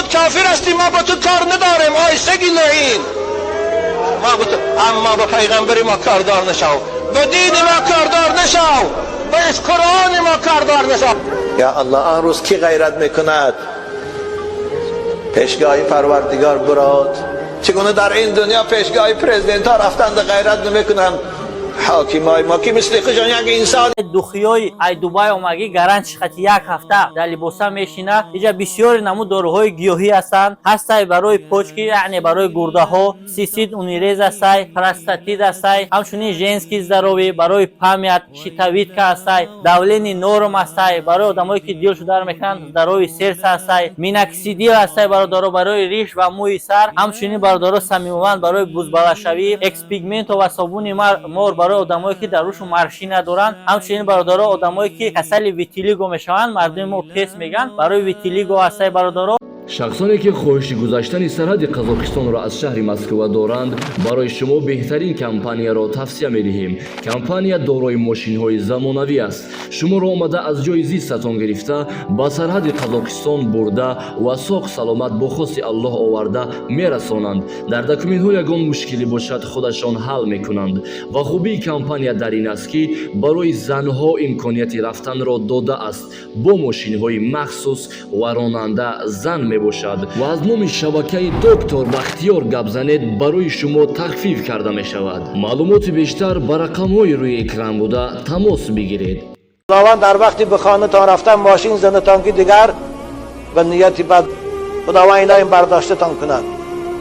خود کافر هستی، ما با تو کار نداریم. آیسگی لعین، ما با تو، اما با پیغمبر ما کاردار نشو، با دین ما کاردار نشو، با قرآن ما کاردار نشو. یا الله، آن روز کی غیرت میکند؟ پیشگاه پروردگار برات. چگونه در این دنیا پیشگاه پرزیدنت ها رفتند غیرت نمیکنند؟ حاکمای ما که مثل خشان یک انسان دخیای ای دوبای اومگی گرانش خطی یک هفته در لباسا میشینه. اینجا بسیار نمو داروهای گیاهی هستند، هستای برای پوچکی، یعنی برای گرده ها، سیسید اونیریز هستای، پراستاتید هستای، همچنین ژنسکی زداروی برای پامیت، شیتاویت که هستای، داولین نورم هستای برای آدمایی که دیل شدار میکنند، داروی سرس هستای، میناکسیدیل هستای برای ریش و موی سر، همچنین برای سمیوان برای بزبالشوی، اکس پیگمنت و صابون مار برای آدمایی که دروشون مارشی ندارن، همچنین برادر آدمایی که کسل ویتیلیگو میشوند، مردم ما تست میگن برای ویتیلیگو هستای برادر. شخصانی که خواهش گذشتن سرحد قزاقستان را از شهر مسکو دارند، برای شما بهترین کمپانی را توصیه می‌دهیم. کمپانی دارای ماشین‌های زمانوی است. شما را آمده از جای زیستتان گرفته با سرحد قزاقستان برده و ساق سلامت با خواست الله آورده میرسانند. در دکومنت‌ها یگان مشکلی باشد خودشان حل میکنند. و خوبی کمپانی در این است که برای زنها امکانیت رفتن را داده است با ماشین‌های مخصوص و راننده زن باشد و از نام شبکه دکتر بختیار گپ زنید برای شما تخفیف کرده می شود. معلومات بیشتر بر رقم‌های روی اکران بوده تماس بگیرید. خداوند در وقتی به خانه تان رفتن ماشین زنتان که دیگر به نیتی بد، خداوند این برداشته تان کند.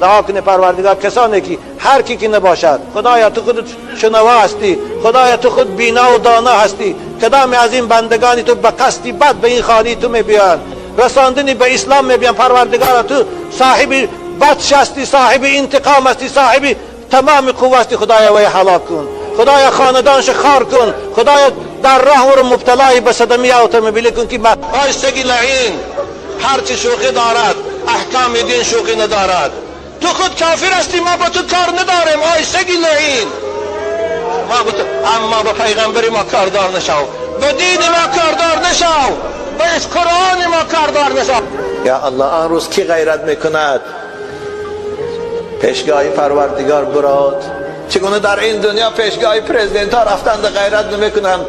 دعا کنه پروردگار کسانی که هر کی که نباشد، خدایا تو خود شنوا هستی، خدایا تو خود بینا و دانا هستی، کدام از این بندگانی تو به قصدی بد به این خانه تو میبیان، رساندنی به اسلام میبین، پروردگار تو صاحب بطش هستی، صاحب انتقام هستی، صاحب تمام قوت هستی. خدایا وی هلاک کن، خدایا خاندانش خار کن، خدایا در راه ور مبتلای به صدمه اتومبیل کن که آیستگی لعین هرچی شوخی دارد احکام دین شوخی ندارد. تو خود کافر هستی، ما با تو کار نداریم. آیستگی لعین، ما با تو، اما با پیغمبر ما کاردار نشو، با دین ما کاردار نشو، با قرآن ما کاردار نشو. یا الله، آن روز کی غیرت میکند؟ پیشگاه پروردگار برات. چگونه در این دنیا پیشگاه پرزیدنت ها رفتند غیرت نمیکنند؟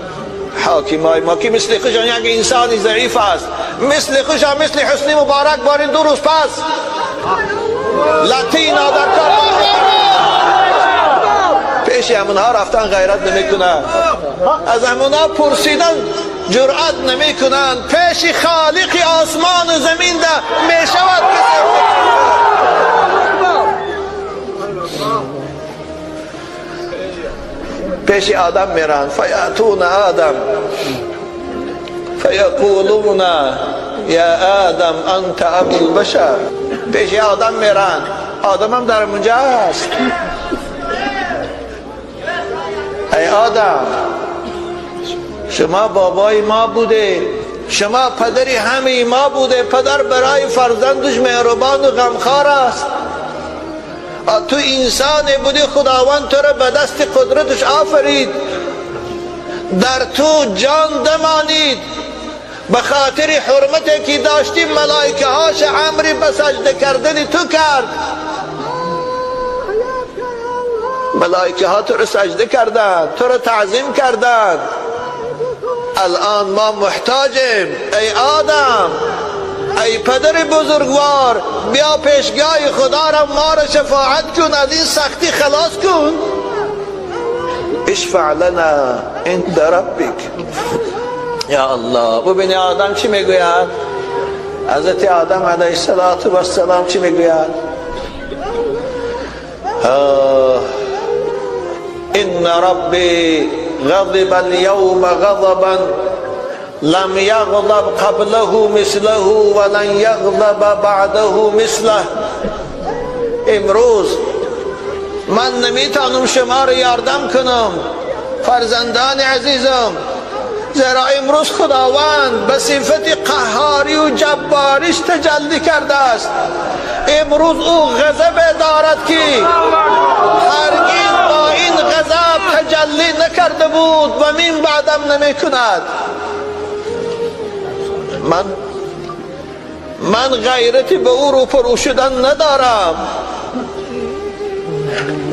حاکمای ما که مثل خشان یک انسانی ضعیف است، مثل خشان، مثل حسنی مبارک بارین 2 روز پس لاتینا در کار پیش همونها رفتن غیرت نمیکنند، از همونها پرسیدن جرأت نمیکنند، پیش خالق آسمان و زمین ده میشود پیش آدم میرن، فیاتون آدم فیقولون یا آدم انت ابو البشر. پیش آدم میرن، آدم هم در اونجا هست. ای آدم، شما بابای ما بوده، شما پدری همه ما بوده، پدر برای فرزندش مهربان و غمخوار است. تو انسان بودی، خداوند تو را به دست قدرتش آفرید، در تو جان دمانید، به خاطر حرمتی که داشتی ملائکه هاش امری به سجده کردن تو کرد. ملائکه ها تو را سجده کردند، تو را تعظیم کردند. الان ما محتاجیم. ای آدم، ای پدر بزرگوار، بیا پیشگاه خدا را ما را شفاعت کن، از این سختی خلاص کن. اشفع لنا عند ربک. یا الله، ببین آدم چی میگوید؟ حضرت آدم علیه السلام چی میگوید؟ ان ربی غضب اليوم غضبا لم یغضب قبله مثله ولن یغضب بعده مثله. امروز من نمیتونم شما را یاردم کنم فرزندان عزیزم، زیرا امروز خداوند به صفت قهاری و جباریش تجلی کرده است. امروز او غضب دارد که هرگز با این غضب تجلی نکرده بود و من بعدم نمی کند. من من غیرتی به او روپرو شدن ندارم.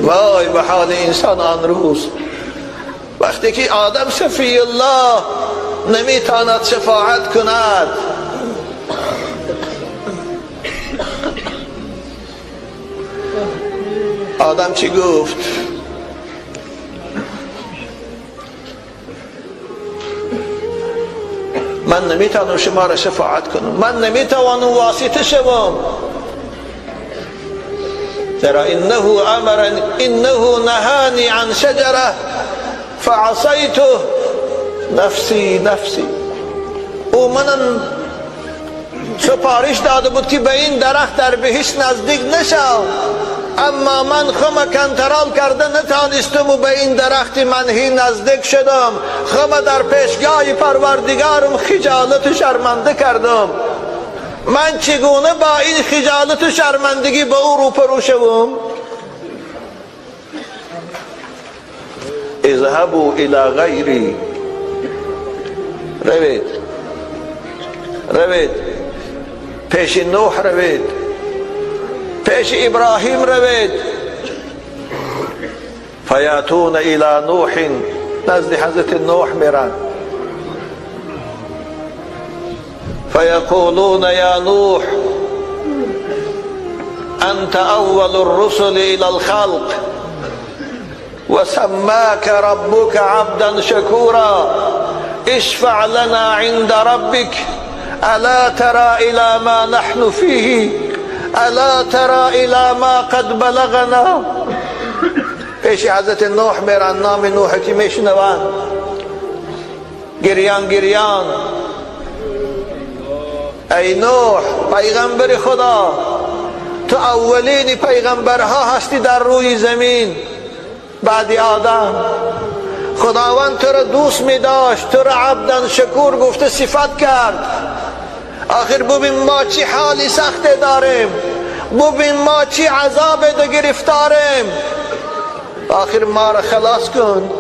وای به حال انسان آن روز وقتی که آدم شفیع الله نمیتواند شفاعت کند. آدم چی گفت؟ من نمیتوانم شما را شفاعت کنم، من نمیتوانم واسطه شوم. ترى انه نهانی عن شجره فعصیته نفسی نفسی. او منم سپارش داده بود که به این درخت در بهشت نزدیک نشم، اما من خودم کنترل کرده نتانستم و به این درخت منهی نزدیک شدم. خودم در پیشگاه پروردگارم خجالت و شرمنده کردم. من چگونه با این خجالت و شرمندگی به او روپرو شوم؟ اذهبوا الى غیری، روید پیش نوح، روید پیش ابراهیم، روید. فیاتون الى نوح، نزد حضرت نوح میرن. فیقولون یا نوح انت اول الرسل الى الخلق وسماك ربك عبدا شكورا اشفع لنا عند ربك الا ترى الى ما نحن فيه الا ترى الى ما قد بلغنا. پیش حضرت نوح میرن، نام نوح که میشنوان، گریان ای نوح پیغمبر خدا، تو اولین پیغمبرها هستی در روی زمین بعد آدم. خداوند تو را دوست می داشت، تو را عبدن شکور گفته صفت کرد. آخر ببین ما چی حالی سخت داریم، ببین ما چی عذاب ده گرفتاریم. آخر ما را خلاص کن،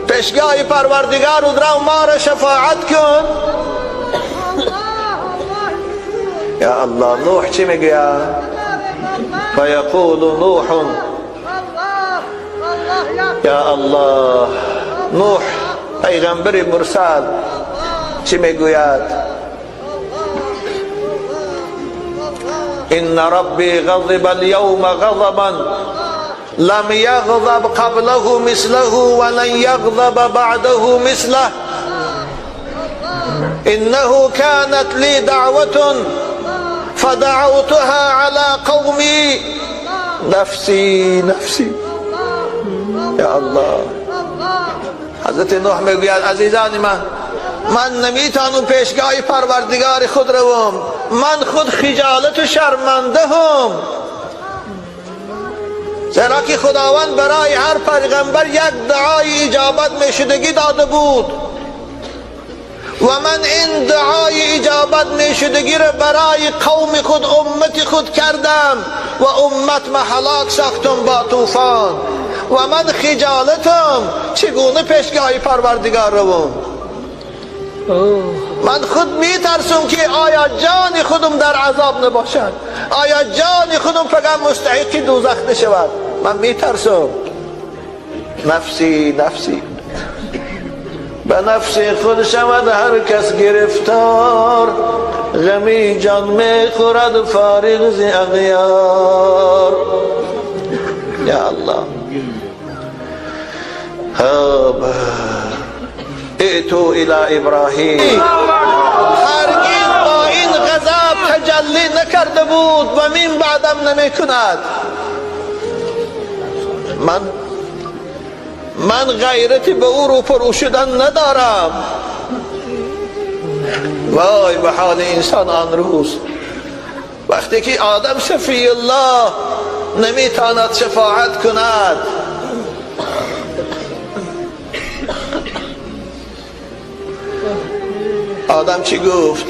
پیشگاه پروردگار رو ما را شفاعت کن. یا الله، نوح چی میگه؟ فیقول نوح یا الله. نوح پیغمبر مرسل چی میگوید؟ ان ربی غضب اليوم غضبا لم يغضب قبله مثله ولن يغضب بعده مثله انه كانت لي دعوة فدعوتها على قومي نفسی نفسی. یا الله. حضرت نوح میگوید عزیزان من نمیتونم پیشگاه پروردگار خود روم، من خود خجالت و شرمنده هم. زیرا که خداوند برای هر پیغمبر یک دعای اجابت میشدگی داده بود و من این دعای اجابت میشدگی را برای قوم خود، امت خود کردم و امت ما هلاک ساختم با طوفان و من خجالتم. چگونه پیشگاه پروردگار روم؟ من خود میترسم که آیا جان خودم در عذاب نباشد، آیا جان خودم فقط مستحق دوزخ نشود. من میترسم. نفسی نفسی. به نفس خود شود هر کس گرفتار، غمی جان میخورد فارغ ز اغیار. یا الله. ائتوا الى ابراهیم. هرگز با این غضب تجلی نکرده بود و من بعدم نمی کند. من غیرتی به او روپرو شدن ندارم. وای به حال انسان آن روز وقتی که آدم شفیع الله نمیتواند شفاعت کند. آدم چی گفت؟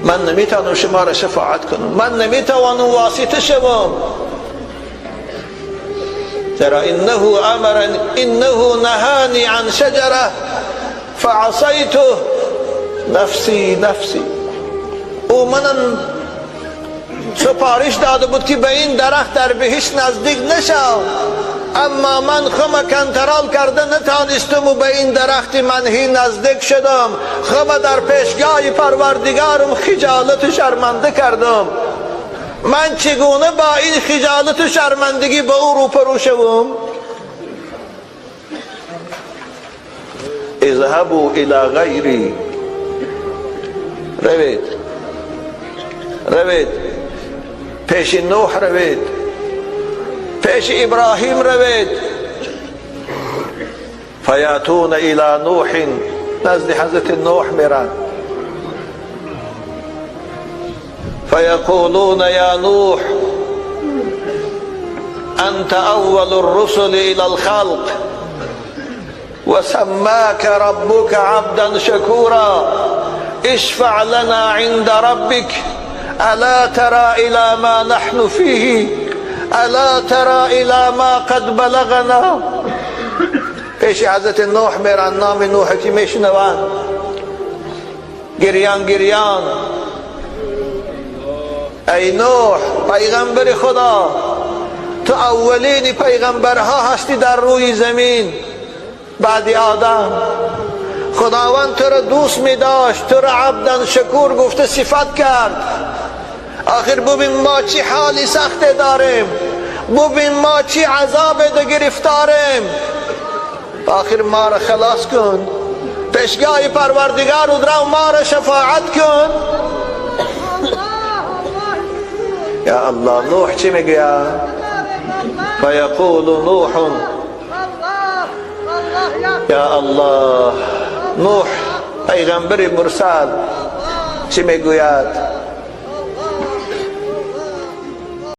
من نمیتوانم شما را شفاعت کنم، من نمیتوانم واسطه شوم. ترى انه نهانی عن شجره فعصیته نفسی نفسی. او منم سپارش داده بود که به این درخت در بهشت نزدیک نشو، اما من خودم کنترل کرده نتانستم و به این درخت منهی نزدیک شدم. خودم در پیشگاه پروردگارم خجالت و شرمنده کردم. من چگونه با این خجالت و شرمندگی به او روبرو شوم؟ اذهبوا الى غیری، روید پیش نوح، روید پیش ابراهیم، روید. فیاتون الى نوح، نزد حضرت نوح میرن. فیقولون یا نوح انت اول الرسل الى الخلق وسماك ربك عبدا شكورا اشفع لنا عند ربك الا ترى الى ما نحن فيه الا ترى الى ما قد بلغنا. پیش حضرت نوح میرن، نام نوح کی میشنوان، گریان گریان ای نوح پیغمبر خدا، تو اولین پیغمبرها هستی در روی زمین بعد آدم. خداوند تو را دوست می داشت، تو را عبدا شکور گفته صفت کرد. آخر ببین ما چی حالی سخت داریم، ببین ما چی عذاب ده گرفتاریم. آخر ما را خلاص کن، پیشگاه پروردگار و درو ما را شفاعت کن. یا الله، نوح چی میگه؟ فیقول نوح یا الله. نوح پیغمبر مرسل چی میگوید؟